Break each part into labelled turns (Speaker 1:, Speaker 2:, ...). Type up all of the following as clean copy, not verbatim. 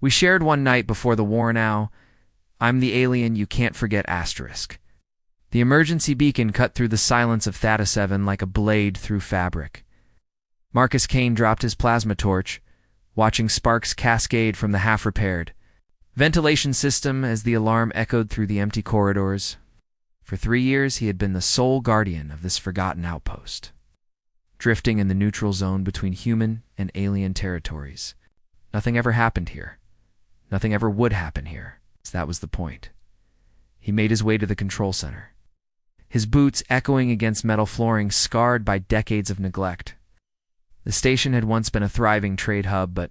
Speaker 1: We shared one night before the war now. I'm the alien you can't forget asterisk. The emergency beacon cut through the silence of Theta 7 like a blade through fabric. Marcus Kane dropped his plasma torch, watching sparks cascade from the half-repaired ventilation system as the alarm echoed through the empty corridors. For 3 years, he had been the sole guardian of this forgotten outpost, drifting in the neutral zone between human and alien territories. Nothing ever happened here. Nothing ever would happen here. So that was the point. He made his way to the control center, his boots echoing against metal flooring scarred by decades of neglect. The station had once been a thriving trade hub, but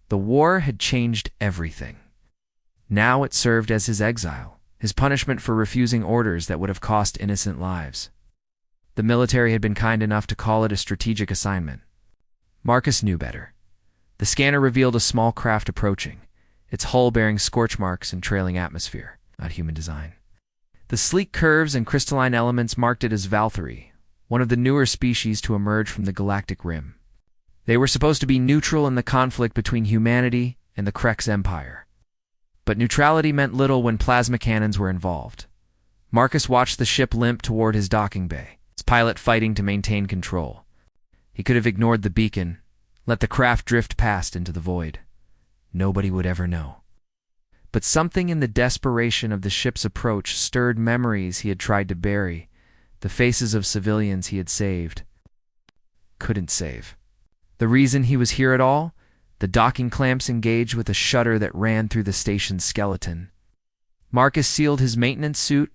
Speaker 1: the war had changed everything. Now it served as his exile, his punishment for refusing orders that would have cost innocent lives. The military had been kind enough to call it a strategic assignment. Marcus knew better. The scanner revealed a small craft approaching, its hull bearing scorch marks and trailing atmosphere, not human design. The sleek curves and crystalline elements marked it as Valkyrie, one of the newer species to emerge from the Galactic Rim. They were supposed to be neutral in the conflict between humanity and the Krex Empire. But neutrality meant little when plasma cannons were involved. Marcus watched the ship limp toward his docking bay, its pilot fighting to maintain control. He could have ignored the beacon, let the craft drift past into the void. Nobody would ever know. But something in the desperation of the ship's approach stirred memories he had tried to bury, the faces of civilians he had saved. Couldn't save. The reason he was here at all? The docking clamps engaged with a shudder that ran through the station's skeleton. Marcus sealed his maintenance suit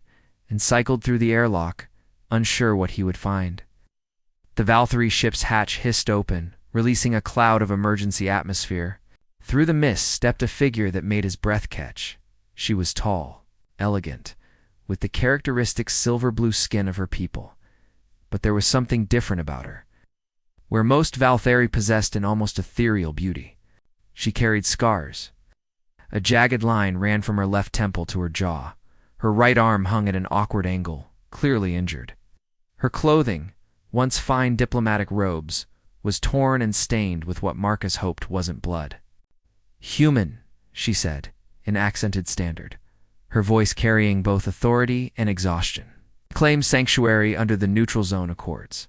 Speaker 1: and cycled through the airlock, unsure what he would find. The Valkyrie ship's hatch hissed open, releasing a cloud of emergency atmosphere. Through the mist stepped a figure that made his breath catch. She was tall, elegant, with the characteristic silver-blue skin of her people. But there was something different about her. Where most Valkyrie possessed an almost ethereal beauty, she carried scars. A jagged line ran from her left temple to her jaw. Her right arm hung at an awkward angle, clearly injured. Her clothing, once fine diplomatic robes, was torn and stained with what Marcus hoped wasn't blood. "Human," she said, in accented standard, her voice carrying both authority and exhaustion. "Claim sanctuary under the neutral zone accords."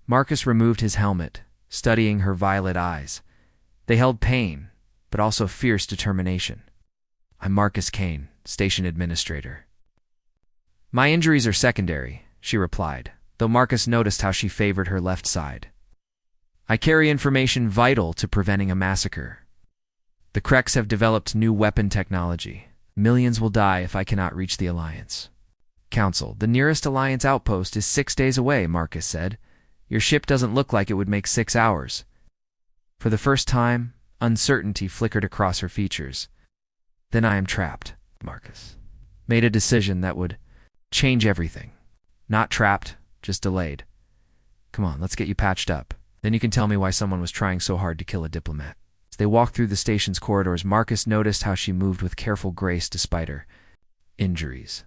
Speaker 1: Marcus removed his helmet, studying her violet eyes. They held pain, but also fierce determination. "I'm Marcus Kane, station administrator." "My injuries are secondary," she replied, though Marcus noticed how she favored her left side. "I carry information vital to preventing a massacre. The Krex have developed new weapon technology. Millions will die if I cannot reach the Alliance." "Council, the nearest Alliance outpost is 6 days away," Marcus said. "Your ship doesn't look like it would make 6 hours." For the first time, uncertainty flickered across her features. "Then I am trapped," Marcus made a decision that would change everything. "Not trapped, just delayed. Come on, let's get you patched up. Then you can tell me why someone was trying so hard to kill a diplomat." As they walked through the station's corridors, Marcus noticed how she moved with careful grace despite her injuries.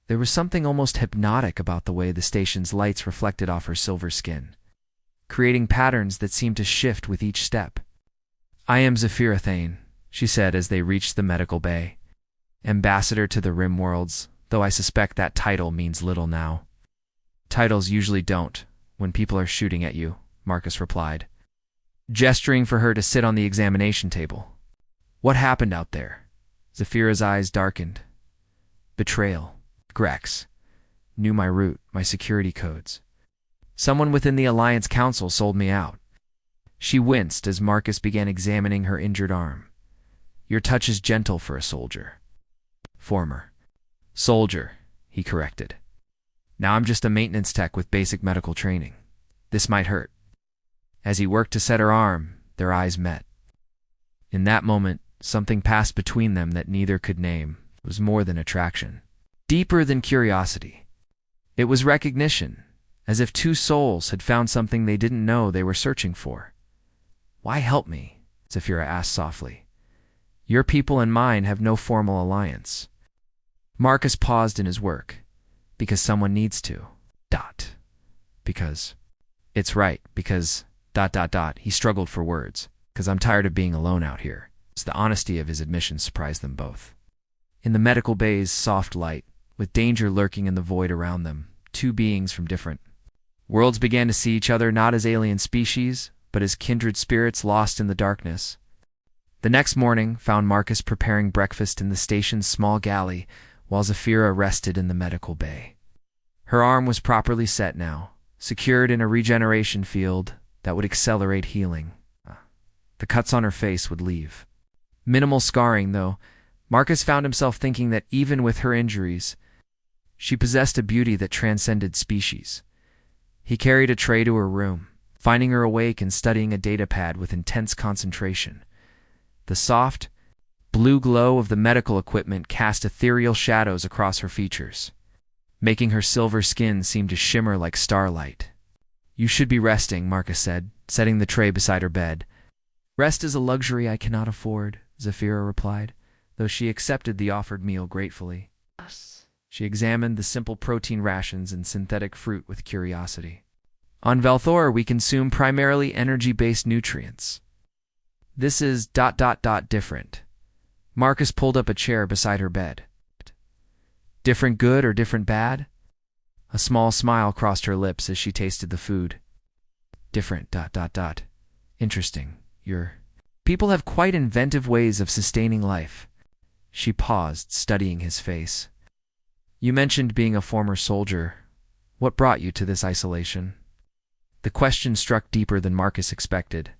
Speaker 1: There was something almost hypnotic about the way the station's lights reflected off her silver skin, creating patterns that seemed to shift with each step. "I am Zafira Thane," she said as they reached the medical bay. "Ambassador to the Rim Worlds, though I suspect that title means little now." "Titles usually don't, when people are shooting at you," Marcus replied, gesturing for her to sit on the examination table. "What happened out there?" Zafira's eyes darkened. "Betrayal. Grex knew my route, my security codes. Someone within the Alliance Council sold me out." She winced as Marcus began examining her injured arm. "Your touch is gentle for a soldier." "Former soldier," he corrected. "Now I'm just a maintenance tech with basic medical training. This might hurt." As he worked to set her arm, their eyes met. In that moment, something passed between them that neither could name. It was more than attraction, deeper than curiosity. It was recognition, as if two souls had found something they didn't know they were searching for. "Why help me?" Zafira asked softly. "Your people and mine have no formal alliance." Marcus paused in his work. "Because someone needs to. Because. It's right, because. He struggled for words. "'Cause I'm tired of being alone out here." The honesty of his admission surprised them both. In the medical bay's soft light, with danger lurking in the void around them, two beings from different worlds began to see each other not as alien species, but as kindred spirits lost in the darkness. The next morning found Marcus preparing breakfast in the station's small galley, while Zafira rested in the medical bay. Her arm was properly set now, secured in a regeneration field that would accelerate healing. The cuts on her face would leave minimal scarring, though. Marcus found himself thinking that even with her injuries, she possessed a beauty that transcended species. He carried a tray to her room, finding her awake and studying a datapad with intense concentration. The soft, blue glow of the medical equipment cast ethereal shadows across her features, making her silver skin seem to shimmer like starlight. "You should be resting," Marcus said, setting the tray beside her bed. "Rest is a luxury I cannot afford," Zafira replied, though she accepted the offered meal gratefully. She examined the simple protein rations and synthetic fruit with curiosity. "On Valthor, we consume primarily energy-based nutrients. This is ... different." Marcus pulled up a chair beside her bed. "Different good or different bad?" A small smile crossed her lips as she tasted the food. "Different ... Interesting. Your people have quite inventive ways of sustaining life." She paused, studying his face. "You mentioned being a former soldier. What brought you to this isolation?" The question struck deeper than Marcus expected.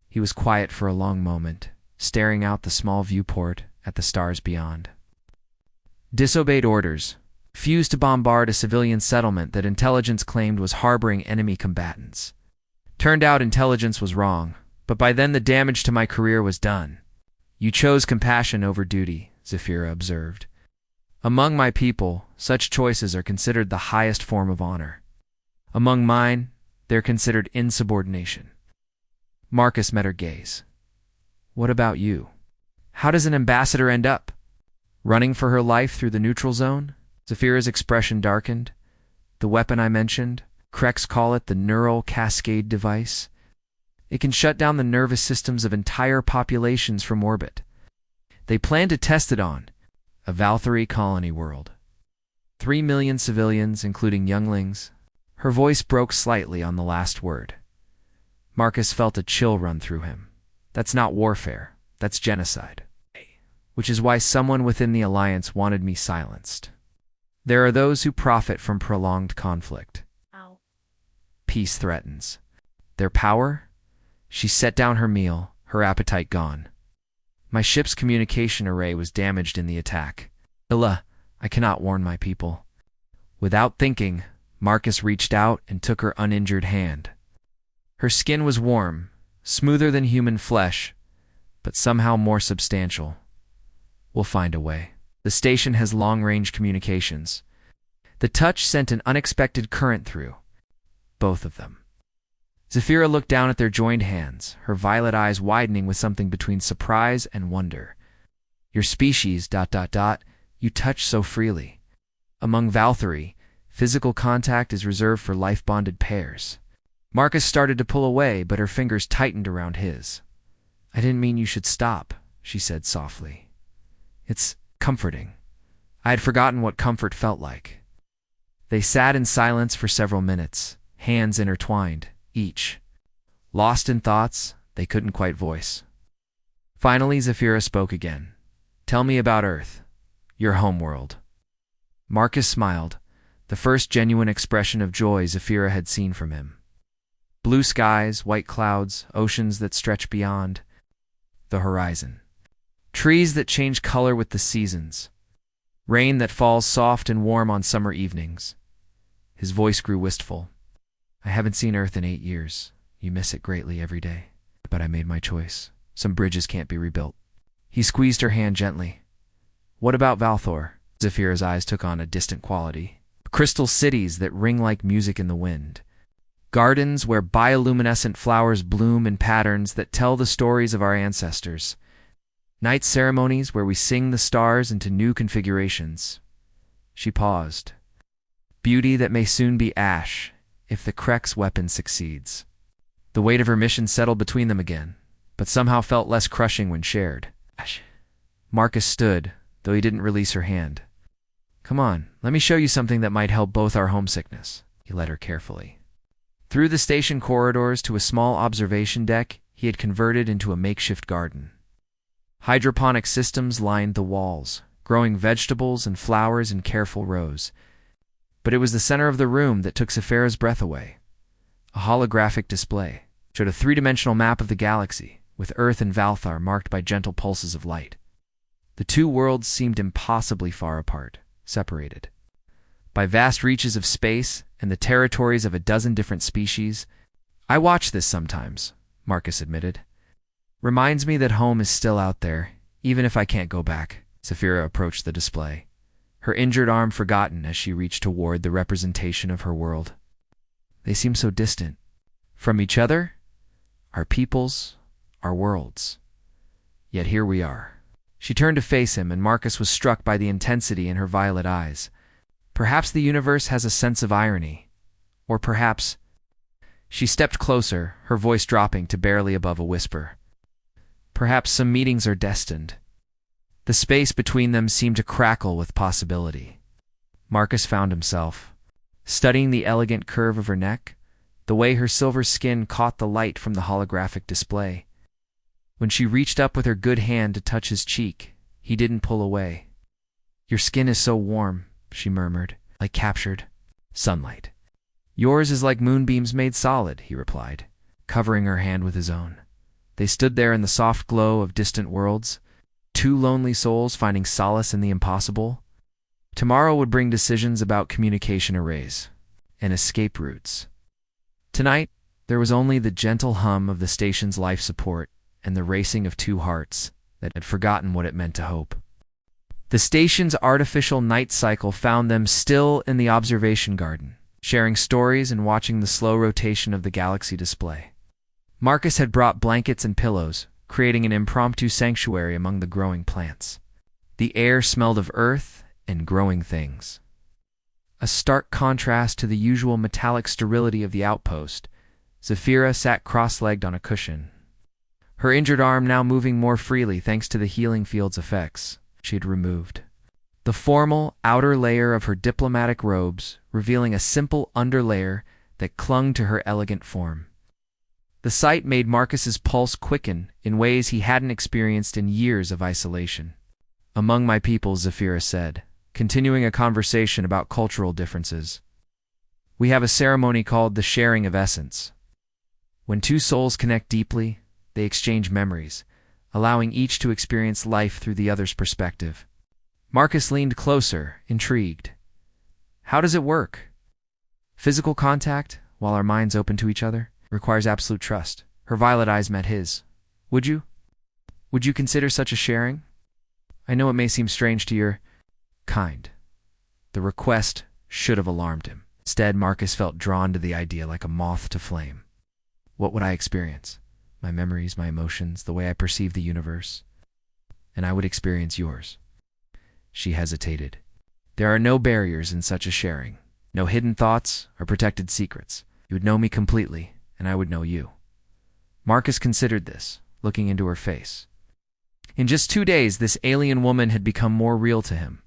Speaker 1: He was quiet for a long moment, staring out the small viewport at the stars beyond. "Disobeyed orders. Refused to bombard a civilian settlement that intelligence claimed was harboring enemy combatants. Turned out intelligence was wrong, but by then the damage to my career was done." "You chose compassion over duty," Zafira observed. "Among my people, such choices are considered the highest form of honor. Among mine, they're considered insubordination." Marcus met her gaze. "What about you? How does an ambassador end up? Running for her life through the neutral zone?" Zafira's expression darkened. "The weapon I mentioned, Krex call it the neural cascade device. It can shut down the nervous systems of entire populations from orbit. They plan to test it on a Valkyrie colony world. 3 million civilians, including younglings." Her voice broke slightly on the last word. Marcus felt a chill run through him. "That's not warfare. That's genocide. Which is why someone within the Alliance wanted me silenced. There are those who profit from prolonged conflict.
Speaker 2: Ow.
Speaker 1: Peace threatens. Their power?" She set down her meal, her appetite gone. "My ship's communication array was damaged in the attack. Illa, I cannot warn my people." Without thinking, Marcus reached out and took her uninjured hand. Her skin was warm, smoother than human flesh, but somehow more substantial. "We'll find a way. The station has long-range communications." The touch sent an unexpected current through both of them. Zafira looked down at their joined hands, her violet eyes widening with something between surprise and wonder. "Your species ... you touch so freely. Among Valkyrie, physical contact is reserved for life-bonded pairs." Marcus started to pull away, but her fingers tightened around his. "I didn't mean you should stop," she said softly. "It's comforting. I had forgotten what comfort felt like." They sat in silence for several minutes, hands intertwined, each lost in thoughts they couldn't quite voice. Finally, Zafira spoke again. "Tell me about Earth, your homeworld." Marcus smiled, the first genuine expression of joy Zafira had seen from him. Blue skies, white clouds, oceans that stretch beyond the horizon. Trees that change color with the seasons. Rain that falls soft and warm on summer evenings. His voice grew wistful. "I haven't seen Earth in 8 years. You miss it greatly every day. But I made my choice. Some bridges can't be rebuilt." He squeezed her hand gently. "What about Valthor?" Zafira's eyes took on a distant quality. "Crystal cities that ring like music in the wind. Gardens where bioluminescent flowers bloom in patterns that tell the stories of our ancestors. Night ceremonies where we sing the stars into new configurations." She paused. "Beauty that may soon be ash if the Krex weapon succeeds." The weight of her mission settled between them again. but somehow felt less crushing when shared. Marcus stood, though he didn't release her hand. "Come on, let me show you something that might help both our homesickness." He led her carefully. Through the station corridors to a small observation deck he had converted into a makeshift garden. Hydroponic systems lined the walls, growing vegetables and flowers in careful rows. But it was the center of the room that took Zephira's breath away. A holographic display showed a three-dimensional map of the galaxy, with Earth and Valthar marked by gentle pulses of light. The two worlds seemed impossibly far apart, separated by vast reaches of space and the territories of a dozen different species. "I watch this sometimes," Marcus admitted. "Reminds me that home is still out there, even if I can't go back." Zephira approached the display, her injured arm forgotten as she reached toward the representation of her world. "They seem so distant. From each other, our peoples, our worlds. Yet here we are." She turned to face him, and Marcus was struck by the intensity in her violet eyes. Perhaps the universe has a sense of irony. Or perhaps... She stepped closer, her voice dropping to barely above a whisper. "Perhaps some meetings are destined." The space between them seemed to crackle with possibility. Marcus found himself studying the elegant curve of her neck, the way her silver skin caught the light from the holographic display. When she reached up with her good hand to touch his cheek, he didn't pull away. "Your skin is so warm," she murmured, "like captured sunlight." "Yours is like moonbeams made solid," he replied, covering her hand with his own. They stood there in the soft glow of distant worlds, two lonely souls finding solace in the impossible. Tomorrow would bring decisions about communication arrays and escape routes. Tonight, there was only the gentle hum of the station's life support and the racing of two hearts that had forgotten what it meant to hope. The station's artificial night cycle found them still in the observation garden, sharing stories and watching the slow rotation of the galaxy display. Marcus had brought blankets and pillows, creating an impromptu sanctuary among the growing plants. The air smelled of earth and growing things. A stark contrast to the usual metallic sterility of the outpost, Zephira sat cross-legged on a cushion, her injured arm now moving more freely thanks to the healing field's effects she had removed. The formal outer layer of her diplomatic robes revealing a simple underlayer that clung to her elegant form. The sight made Marcus's pulse quicken in ways he hadn't experienced in years of isolation. "Among my people," Zephira said, continuing a conversation about cultural differences, "we have a ceremony called the sharing of essence. When two souls connect deeply, they exchange memories, allowing each to experience life through the other's perspective." Marcus leaned closer, intrigued. "How does it work?" "Physical contact, while our minds open to each other, requires absolute trust." Her violet eyes met his. Would you consider such a sharing? I know it may seem strange to your kind." The request should have alarmed him. Instead, Marcus felt drawn to the idea like a moth to flame. "What would I experience? My memories, my emotions, the way I perceive the universe. And I would experience yours." She hesitated. "There are no barriers in such a sharing. No hidden thoughts or protected secrets. You would know me completely, and I would know you." Marcus considered this, looking into her face. In just 2 days, this alien woman had become more real to him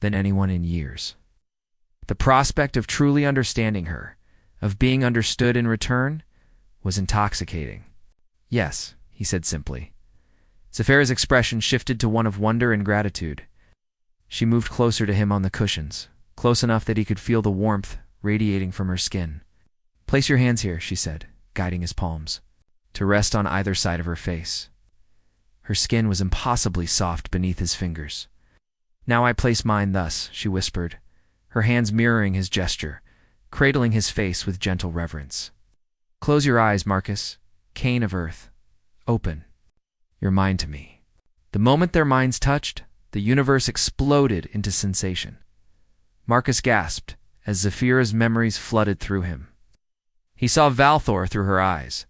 Speaker 1: than anyone in years. The prospect of truly understanding her, of being understood in return, was intoxicating. "Yes," he said simply. Zephira's expression shifted to one of wonder and gratitude. She moved closer to him on the cushions, close enough that he could feel the warmth radiating from her skin. "Place your hands here," she said, guiding his palms, to rest on either side of her face. Her skin was impossibly soft beneath his fingers. "Now I place mine thus," she whispered, her hands mirroring his gesture, cradling his face with gentle reverence. "Close your eyes, Marcus. Cane of Earth. Open. Your mind to me." The moment their minds touched, the universe exploded into sensation. Marcus gasped as Zephira's memories flooded through him. He saw Valthor through her eyes,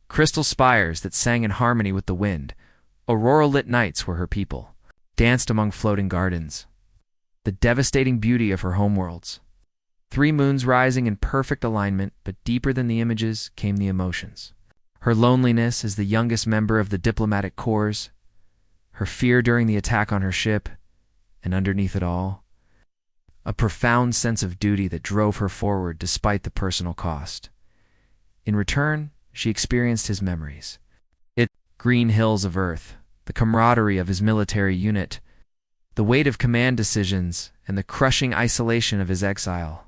Speaker 1: crystal spires that sang in harmony with the wind, aurora-lit nights where her people danced among floating gardens, the devastating beauty of her homeworlds. 3 moons rising in perfect alignment, but deeper than the images came the emotions. Her loneliness as the youngest member of the diplomatic corps, her fear during the attack on her ship, and underneath it all, a profound sense of duty that drove her forward despite the personal cost. In return, she experienced his memories. Green hills of Earth, the camaraderie of his military unit, the weight of command decisions, and the crushing isolation of his exile.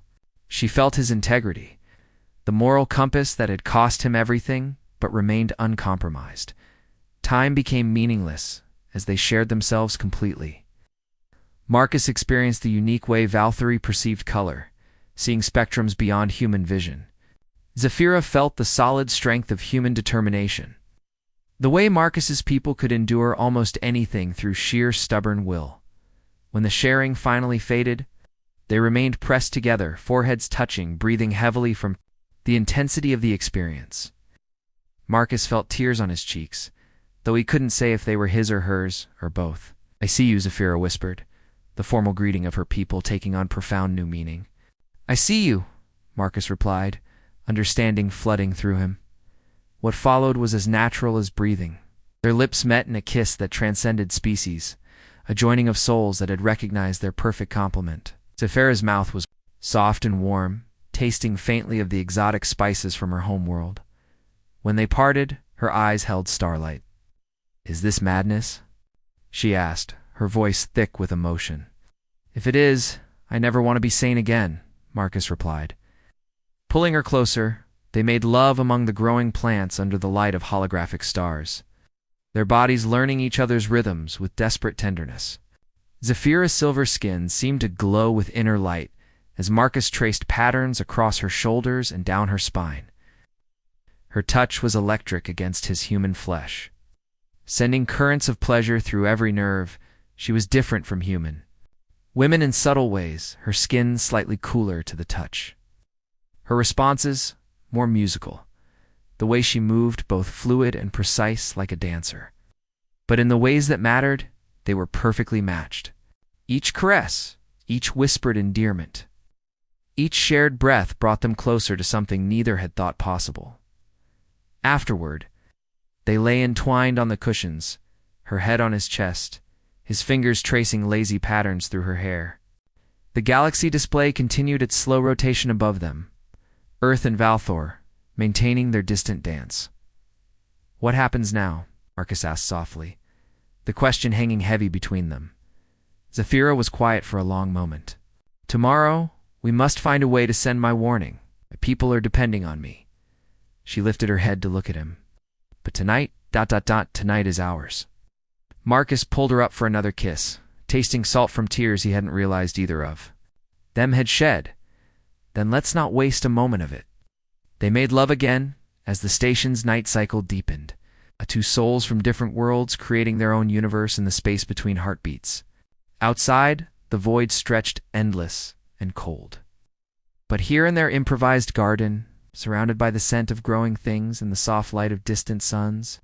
Speaker 1: She felt his integrity, the moral compass that had cost him everything but remained uncompromised. Time became meaningless as they shared themselves completely. Marcus experienced the unique way Valkyrie perceived color, seeing spectrums beyond human vision. Zephyra felt the solid strength of human determination. The way Marcus's people could endure almost anything through sheer stubborn will. When the sharing finally faded, they remained pressed together, foreheads touching, breathing heavily from the intensity of the experience. Marcus felt tears on his cheeks, though he couldn't say if they were his or hers, or both. "I see you," Zephyra whispered, the formal greeting of her people taking on profound new meaning. "I see you," Marcus replied, understanding flooding through him. What followed was as natural as breathing. Their lips met in a kiss that transcended species, a joining of souls that had recognized their perfect complement. Zephyra's mouth was soft and warm, tasting faintly of the exotic spices from her homeworld. When they parted, her eyes held starlight. "Is this madness?" she asked, her voice thick with emotion. "If it is, I never want to be sane again," Marcus replied. Pulling her closer, they made love among the growing plants under the light of holographic stars, their bodies learning each other's rhythms with desperate tenderness. Zephyra's silver skin seemed to glow with inner light as Marcus traced patterns across her shoulders and down her spine. Her touch was electric against his human flesh, sending currents of pleasure through every nerve. She was different from human. Women in subtle ways, her skin slightly cooler to the touch. Her responses, more musical, the way she moved both fluid and precise like a dancer. But in the ways that mattered, they were perfectly matched. Each caress, each whispered endearment, each shared breath brought them closer to something neither had thought possible. Afterward, they lay entwined on the cushions, her head on his chest, his fingers tracing lazy patterns through her hair. The galaxy display continued its slow rotation above them, Earth and Valthor maintaining their distant dance. "What happens now?" Marcus asked softly, the question hanging heavy between them. Zephyra was quiet for a long moment. "Tomorrow, we must find a way to send my warning. My people are depending on me." She lifted her head to look at him. "But tonight, tonight is ours." Marcus pulled her up for another kiss, tasting salt from tears he hadn't realized either of. Them had shed. Then let's not waste a moment of it. They made love again as the station's night cycle deepened, two souls from different worlds creating their own universe in the space between heartbeats. Outside, the void stretched endless and cold. But here in their improvised garden, surrounded by the scent of growing things and the soft light of distant suns,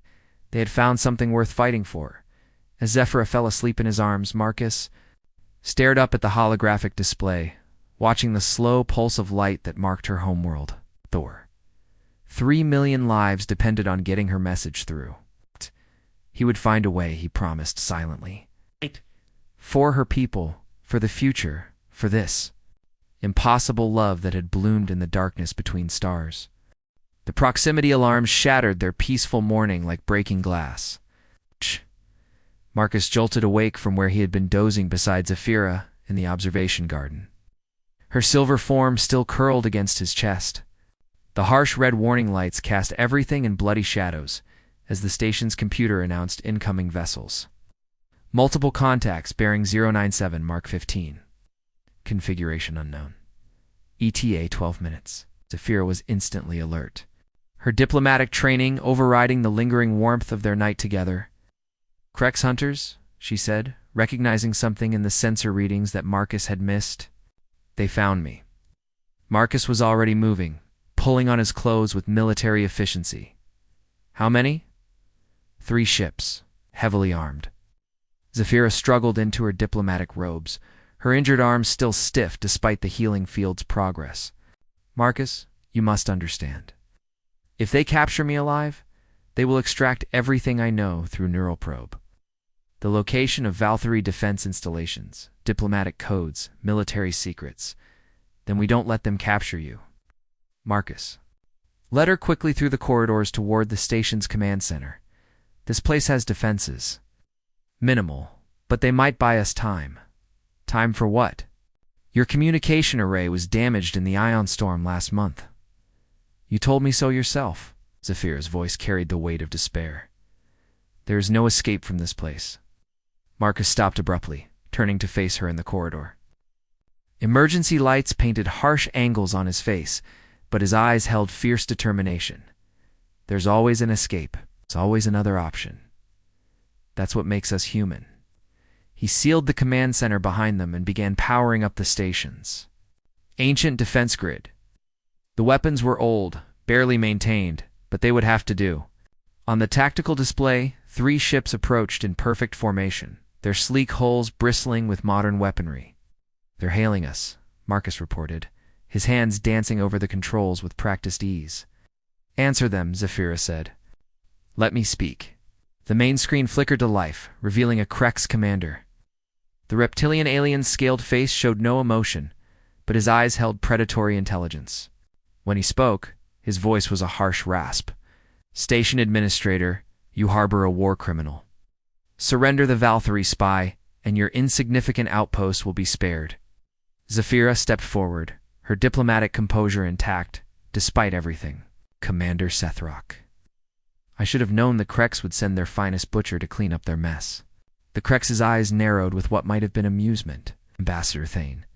Speaker 1: they had found something worth fighting for. As Zephyra fell asleep in his arms, Marcus stared up at the holographic display, watching the slow pulse of light that marked her homeworld, Thor. 3 million lives depended on getting her message through. He would find a way, he promised silently. For her people, for the future, for this impossible love that had bloomed in the darkness between stars. The proximity alarms shattered their peaceful morning like breaking glass. Marcus jolted awake from where he had been dozing beside Zephyra in the observation garden. Her silver form still curled against his chest. The harsh red warning lights cast everything in bloody shadows as the station's computer announced incoming vessels. Multiple contacts bearing 097 Mark 15. Configuration unknown. ETA 12 minutes. Zephyra was instantly alert, her diplomatic training overriding the lingering warmth of their night together. "Krex hunters," she said, recognizing something in the sensor readings that Marcus had missed. "They found me." Marcus was already moving, pulling on his clothes with military efficiency. "How many?" 3 ships, heavily armed. Zephyra struggled into her diplomatic robes, her injured arms still stiff despite the healing field's progress. "Marcus, you must understand. If they capture me alive, They will extract everything I know through neural probe. The location of Valkyrie defense installations, diplomatic codes, military secrets. Then we don't let them capture you. Marcus. Led her quickly through the corridors toward the station's command center. This place has defenses. Minimal, but they might buy us time. Time for what? Your communication array was damaged in the ion storm last month. You told me so yourself. Zephyra's voice carried the weight of despair. There is no escape from this place. Marcus stopped abruptly, turning to face her in the corridor. Emergency lights painted harsh angles on his face, but his eyes held fierce determination. There's always an escape. There's always another option. That's what makes us human. He sealed the command center behind them and began powering up the stations. Ancient defense grid. The weapons were old, barely maintained, but they would have to do. On the tactical display, 3 ships approached in perfect formation, their sleek hulls bristling with modern weaponry. They're hailing us, Marcus reported, his hands dancing over the controls with practiced ease. Answer them, Zephyra said. Let me speak. The main screen flickered to life, revealing a Krex commander. The reptilian alien's scaled face showed no emotion, but his eyes held predatory intelligence. When he spoke, his voice was a harsh rasp. Station administrator, you harbor a war criminal. Surrender the Valkyrie spy, and your insignificant outpost will be spared. Zephyra stepped forward, her diplomatic composure intact, despite everything. Commander Sethrock. I should have known the Krex would send their finest butcher to clean up their mess. The Krex's eyes narrowed with what might have been amusement. Ambassador Thane,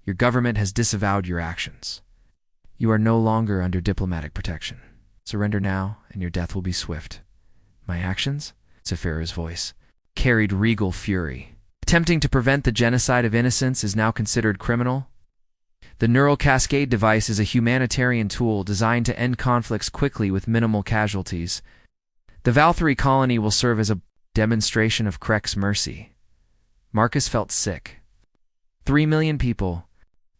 Speaker 1: your government has disavowed your actions. You are no longer under diplomatic protection. Surrender now, and your death will be swift. My actions? Zephyra's voice carried regal fury. Attempting to prevent the genocide of innocents is now considered criminal? The Neural Cascade device is a humanitarian tool designed to end conflicts quickly with minimal casualties. The Valkyrie colony will serve as a demonstration of Krex mercy. Marcus felt sick. 3 million people,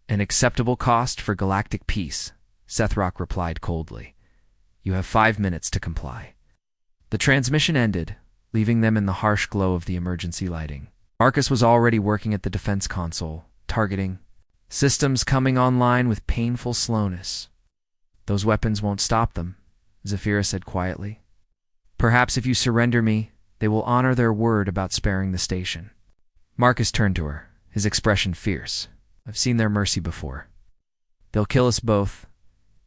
Speaker 1: an acceptable cost for galactic peace, Sethrock replied coldly. You have 5 minutes to comply. The transmission ended, leaving them in the harsh glow of the emergency lighting. Marcus was already working at the defense console, targeting. Systems coming online with painful slowness. Those weapons won't stop them, Zephyra said quietly. Perhaps if you surrender me, they will honor their word about sparing the station. Marcus turned to her, his expression fierce. I've seen their mercy before. They'll kill us both,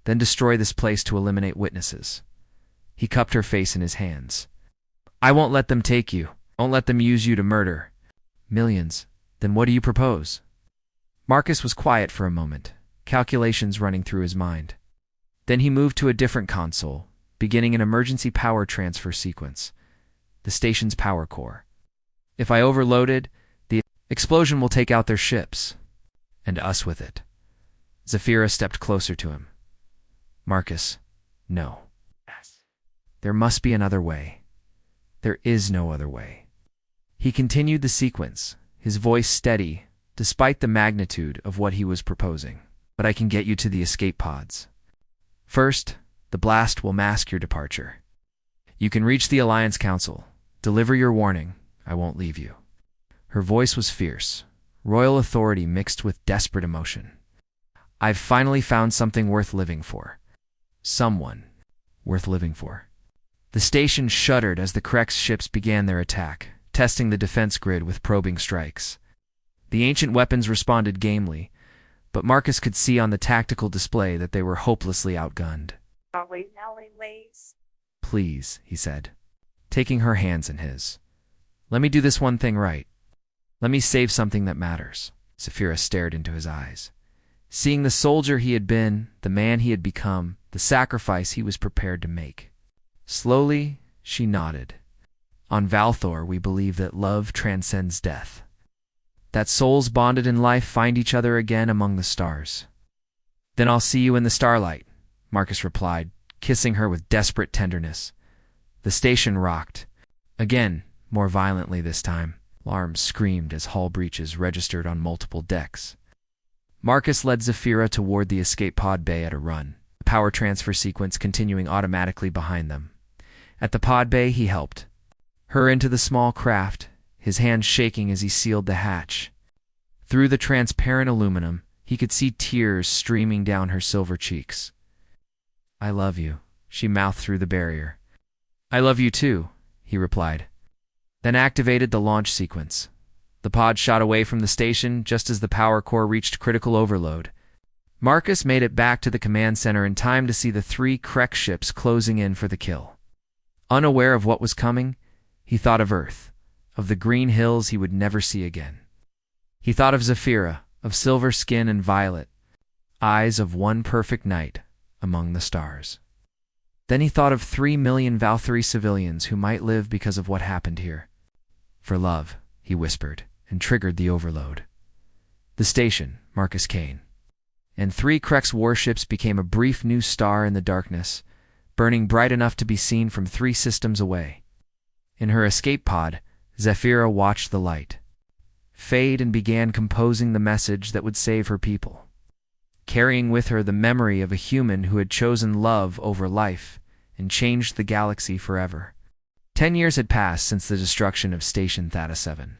Speaker 1: then destroy this place to eliminate witnesses. He cupped her face in his hands. I won't let them take you. Won't let them use you to murder. Millions. Then what do you propose? Marcus was quiet for a moment, calculations running through his mind. Then he moved to a different console, beginning an emergency power transfer sequence. The station's power core. If I overloaded, the explosion will take out their ships. And us with it. Zephyra stepped closer to him. Marcus, no. There must be another way. There is no other way. He continued the sequence, his voice steady, despite the magnitude of what he was proposing. But I can get you to the escape pods. First, the blast will mask your departure. You can reach the Alliance Council. Deliver your warning. I won't leave you. Her voice was fierce, royal authority mixed with desperate emotion. I've finally found something worth living for. Someone worth living for. The station shuddered as the Krex ships began their attack, testing the defense grid with probing strikes. The ancient weapons responded gamely, but Marcus could see on the tactical display that they were hopelessly outgunned.
Speaker 2: Alleyways.
Speaker 1: Please, he said, taking her hands in his. Let me do this one thing right. Let me save something that matters. Zephyra stared into his eyes. Seeing the soldier he had been, the man he had become, the sacrifice he was prepared to make. Slowly, she nodded. On Valthor, we believe that love transcends death. That souls bonded in life find each other again among the stars. Then I'll see you in the starlight, Marcus replied, kissing her with desperate tenderness. The station rocked. Again, more violently this time. Alarms screamed as hull breaches registered on multiple decks. Marcus led Zephyra toward the escape pod bay at a run, the power transfer sequence continuing automatically behind them. At the pod bay, he helped her into the small craft, his hands shaking as he sealed the hatch. Through the transparent aluminum, he could see tears streaming down her silver cheeks. "I love you," she mouthed through the barrier. "I love you too," he replied. Then activated the launch sequence. The pod shot away from the station just as the power core reached critical overload. Marcus made it back to the command center in time to see the 3 Krek ships closing in for the kill. Unaware of what was coming, he thought of Earth, of the green hills he would never see again. He thought of Zephyra, of silver skin and violet, eyes of one perfect night among the stars. Then he thought of 3 million Valkyrie civilians who might live because of what happened here. "For love," he whispered, and triggered the overload. The station, Marcus Kane, and 3 Krek's warships became a brief new star in the darkness, burning bright enough to be seen from 3 systems away. In her escape pod, Zephyra watched the light fade and began composing the message that would save her people, carrying with her the memory of a human who had chosen love over life and changed the galaxy forever. 10 years had passed since the destruction of Station Theta 7,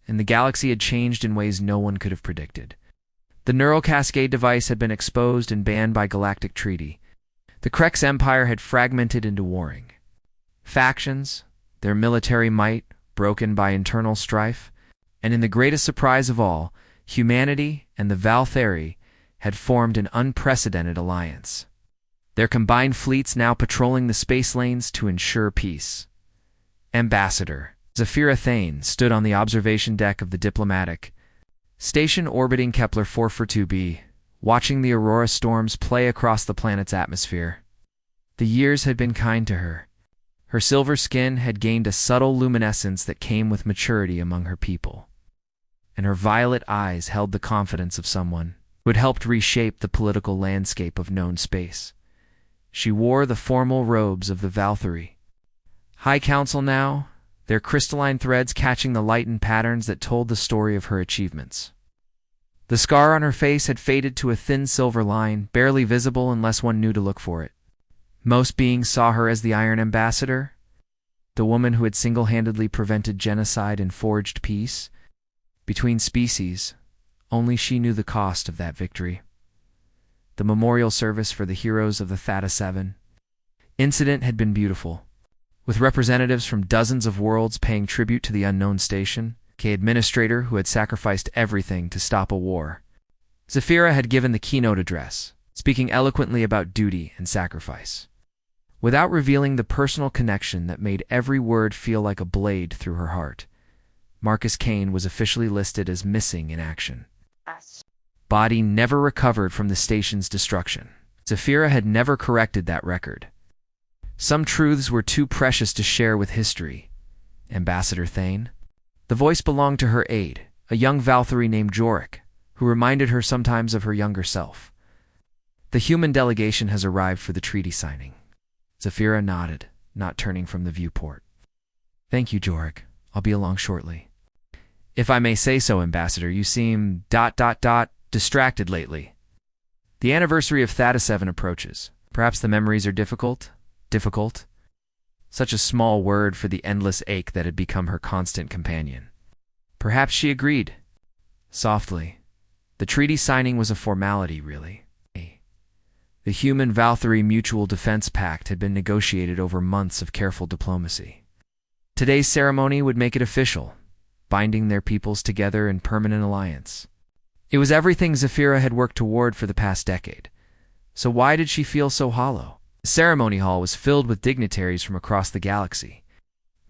Speaker 1: and the galaxy had changed in ways no one could have predicted. The neural cascade device had been exposed and banned by Galactic treaty. The Krek's empire had fragmented into warring factions, their military might broken by internal strife, and in the greatest surprise of all, humanity and the Valkyrie had formed an unprecedented alliance, their combined fleets now patrolling the space lanes to ensure peace. Ambassador Zephyra Thane stood on the observation deck of the diplomatic station orbiting Kepler 442b, watching the aurora storms play across the planet's atmosphere. The years had been kind to her. Her silver skin had gained a subtle luminescence that came with maturity among her people, and her violet eyes held the confidence of someone who had helped reshape the political landscape of known space. She wore the formal robes of the Valkyrie High Council now, their crystalline threads catching the light and patterns that told the story of her achievements. The scar on her face had faded to a thin silver line, barely visible unless one knew to look for it. Most beings saw her as the Iron Ambassador, the woman who had single-handedly prevented genocide and forged peace between species. Only she knew the cost of that victory. The memorial service for the heroes of the Theta 7 incident had been beautiful, with representatives from dozens of worlds paying tribute to the unknown station, K administrator who had sacrificed everything to stop a war. Zephyra had given the keynote address, speaking eloquently about duty and sacrifice, without revealing the personal connection that made every word feel like a blade through her heart. Marcus Kane was officially listed as missing in action. Body never recovered from the station's destruction. Zephyra had never corrected that record. Some truths were too precious to share with history. Ambassador Thane? The voice belonged to her aide, a young Valkyrie named Jorik, who reminded her sometimes of her younger self. "The human delegation has arrived for the treaty signing." Zephyra nodded, not turning from the viewport. "Thank you, Jorik. I'll be along shortly." "If I may say so, Ambassador, you seem ... distracted lately." "The anniversary of Theta 7 approaches. Perhaps the memories are difficult? Difficult?" Such a small word for the endless ache that had become her constant companion. Perhaps she agreed. Softly. The treaty signing was a formality, really. The Human Valkyrie Mutual Defense Pact had been negotiated over months of careful diplomacy. Today's ceremony would make it official, binding their peoples together in permanent alliance. It was everything Zephyra had worked toward for the past decade. So why did she feel so hollow? The ceremony hall was filled with dignitaries from across the galaxy.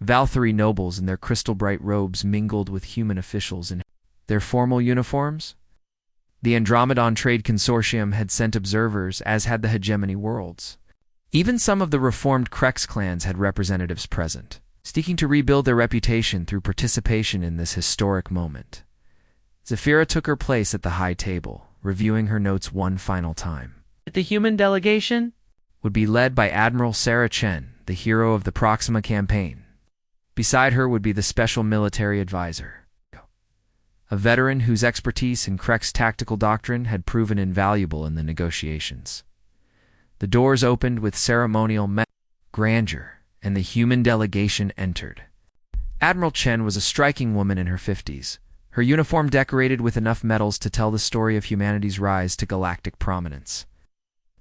Speaker 1: Valkyrie nobles in their crystal-bright robes mingled with human officials in their formal uniforms. The Andromedon Trade Consortium had sent observers, as had the Hegemony Worlds. Even some of the reformed Krex clans had representatives present, seeking to rebuild their reputation through participation in this historic moment. Zephyra took her place at the high table, reviewing her notes one final time. The human delegation would be led by Admiral Sarah Chen, the hero of the Proxima campaign. Beside her would be the special military advisor, a veteran whose expertise in Krex tactical doctrine had proven invaluable in the negotiations. The doors opened with ceremonial grandeur, and the human delegation entered. Admiral Chen was a striking woman in her 50s, her uniform decorated with enough medals to tell the story of humanity's rise to galactic prominence.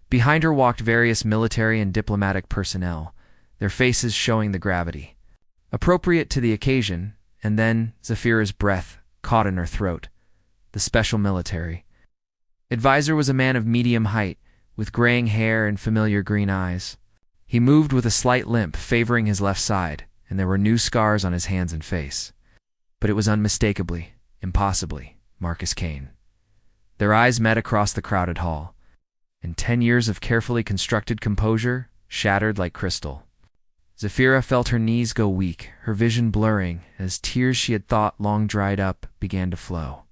Speaker 1: Behind her walked various military and diplomatic personnel, their faces showing the gravity appropriate to the occasion, and then Zafira's breath caught in her throat. The special military advisor was a man of medium height, with graying hair and familiar green eyes. He moved with a slight limp, favoring his left side, and there were new scars on his hands and face. But it was unmistakably, impossibly, Marcus Kane. Their eyes met across the crowded hall, and 10 years of carefully constructed composure shattered like crystal. Zafira felt her knees go weak, her vision blurring, as tears she had thought long dried up began to flow.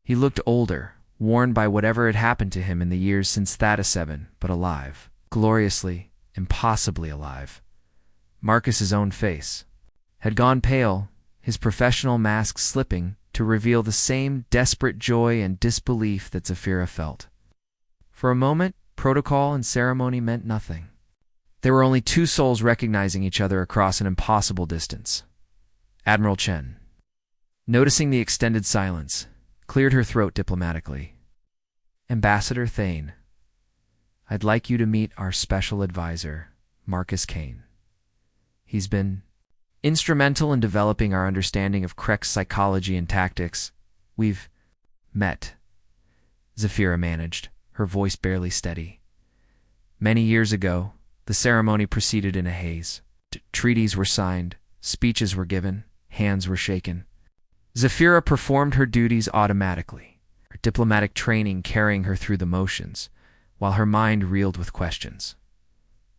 Speaker 1: He looked older, worn by whatever had happened to him in the years since Theta-7, but alive, gloriously, impossibly alive. Marcus's own face had gone pale, his professional mask slipping to reveal the same desperate joy and disbelief that Zafira felt. For a moment, protocol and ceremony meant nothing. There were only two souls recognizing each other across an impossible distance. Admiral Chen, noticing the extended silence, cleared her throat diplomatically. Ambassador Thane, I'd like you to meet our special advisor, Marcus Kane. He's been instrumental in developing our understanding of Krek's psychology and tactics. We've met, Zafira managed, her voice barely steady. Many years ago, the ceremony proceeded in a haze. Treaties were signed, speeches were given, hands were shaken. Zafira performed her duties automatically, her diplomatic training carrying her through the motions, while her mind reeled with questions.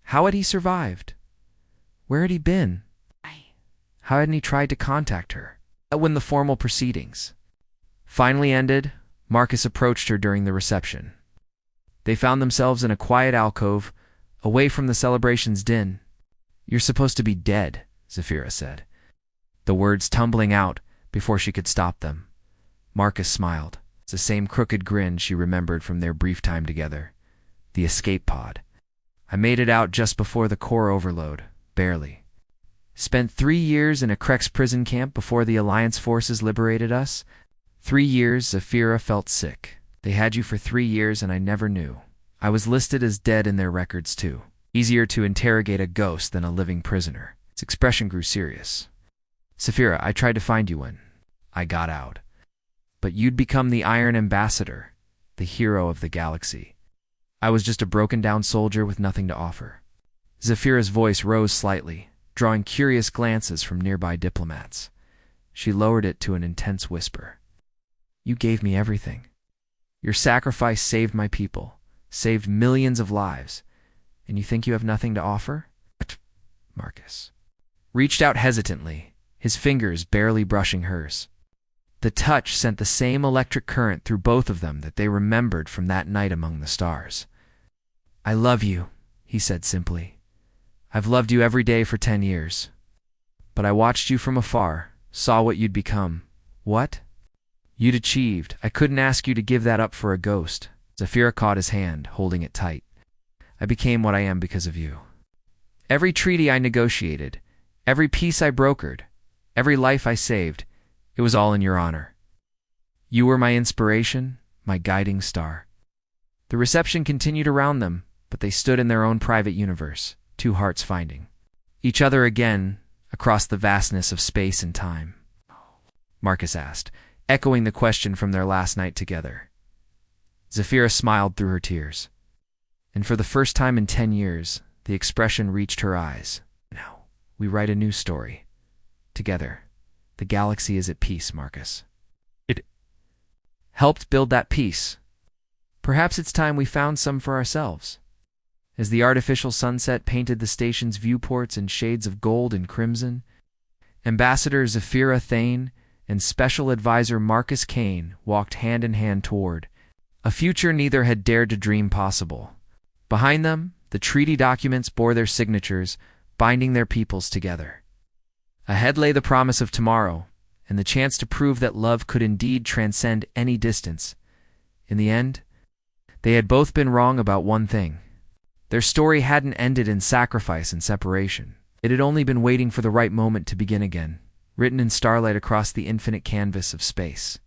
Speaker 1: How had he survived? Where had he been? How hadn't he tried to contact her? When the formal proceedings finally ended, Marcus approached her during the reception. They found themselves in a quiet alcove, away from the celebration's din. You're supposed to be dead, Zafira said, the words tumbling out before she could stop them. Marcus smiled. It's the same crooked grin she remembered from their brief time together. The escape pod. I made it out just before the core overload, barely. Spent 3 years in a Krek's prison camp before the Alliance forces liberated us. 3 years, Zafira felt sick. They had you for 3 years and I never knew. I was listed as dead in their records too. Easier to interrogate a ghost than a living prisoner. Its expression grew serious. Zafira, I tried to find you when I got out. But you'd become the Iron Ambassador, the hero of the galaxy. I was just a broken-down soldier with nothing to offer. Zafira's voice rose slightly, drawing curious glances from nearby diplomats. She lowered it to an intense whisper. You gave me everything. Your sacrifice saved my people, saved millions of lives, and you think you have nothing to offer? Marcus reached out hesitantly, his fingers barely brushing hers. The touch sent the same electric current through both of them that they remembered from that night among the stars. I love you, he said simply. I've loved you every day for 10 years. But I watched you from afar, saw what you'd become. What? You'd achieved. I couldn't ask you to give that up for a ghost. Zafira caught his hand, holding it tight. I became what I am because of you. Every treaty I negotiated, every peace I brokered, every life I saved, it was all in your honor. You were my inspiration, my guiding star. The reception continued around them, but they stood in their own private universe, two hearts finding each other again across the vastness of space and time. Marcus asked, echoing the question from their last night together. Zafira smiled through her tears, and for the first time in 10 years, the expression reached her eyes. Now, we write a new story. Together. The galaxy is at peace, Marcus. It helped build that peace. Perhaps it's time we found some for ourselves. As the artificial sunset painted the station's viewports in shades of gold and crimson, Ambassador Zafira Thane and Special Advisor Marcus Kane walked hand in hand toward a future neither had dared to dream possible. Behind them, the treaty documents bore their signatures, binding their peoples together. Ahead lay the promise of tomorrow, and the chance to prove that love could indeed transcend any distance. In the end, they had both been wrong about one thing. Their story hadn't ended in sacrifice and separation. It had only been waiting for the right moment to begin again, written in starlight across the infinite canvas of space.